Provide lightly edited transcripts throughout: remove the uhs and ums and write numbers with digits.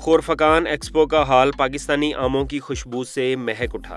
خورفکان expo کا ہال پاکستانی آموں کی خوشبو سے مہک اٹھا۔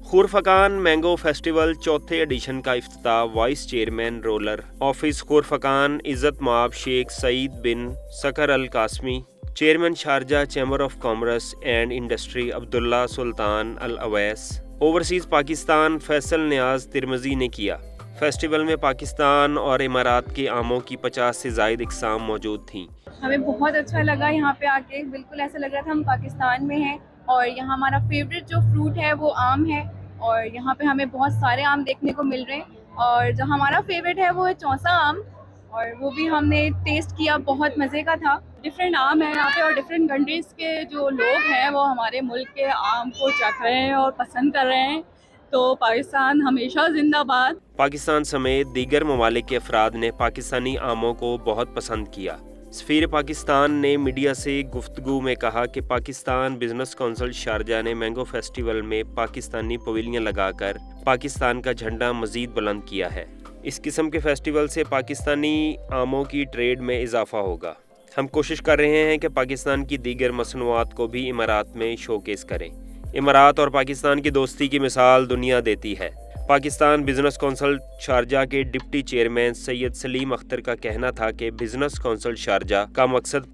خورفکان مینگو فیسٹیول چوتھے ایڈیشن کا افتتاح vice chairman ruler office Khorfakkan عزت مآب Sheikh Saeed bin Saqr Al Qasimi, chairman Sharjah chamber of commerce and industry Abdullah Sultan Al Owais, overseas Pakistan Faisal Niaz Tirmizi نے کیا۔ فیسٹیول میں پاکستان اور امارات کے آموں کی 50 سے زائد اقسام موجود تھیں۔ ہمیں بہت اچھا لگا یہاں پہ آ کے، بالکل ایسا لگ رہا تھا ہم پاکستان میں ہیں، اور یہاں ہمارا فیوریٹ جو فروٹ ہے وہ آم ہے، اور یہاں پہ ہمیں بہت سارے آم دیکھنے کو مل رہے ہیں، اور جو ہمارا فیوریٹ ہے وہ ہے چونسا آم، اور وہ بھی ہم نے ٹیسٹ کیا، بہت مزے کا تھا۔ ڈفرینٹ آم ہیں یہاں پہ، اور ڈفرینٹ کنٹریز کے جو لوگ ہیں وہ ہمارے ملک کے آم کو چکھ رہے ہیں اور پسند کر رہے ہیں، تو پاکستان ہمیشہ زندہ باد۔ پاکستان سمیت دیگر ممالک کے افراد نے پاکستانی آموں کو بہت پسند کیا۔ سفیر پاکستان نے میڈیا سے گفتگو میں کہا کہ پاکستان بزنس کونسل شارجہ نے مینگو فیسٹیول میں پاکستانی پویلین لگا کر پاکستان کا جھنڈا مزید بلند کیا ہے۔ اس قسم کے فیسٹیول سے پاکستانی آموں کی ٹریڈ میں اضافہ ہوگا۔ ہم کوشش کر رہے ہیں کہ پاکستان کی دیگر مصنوعات کو بھی امارات میں شوکیس کریں۔ امارات اور پاکستان کی دوستی کی مثال دنیا دیتی ہے۔ پاکستان بزنس کونسل شارجہ کے ڈپٹی چیئرمین سید سلیم اختر کا کہنا تھا کہ بزنس کونسل شارجہ کا مقصد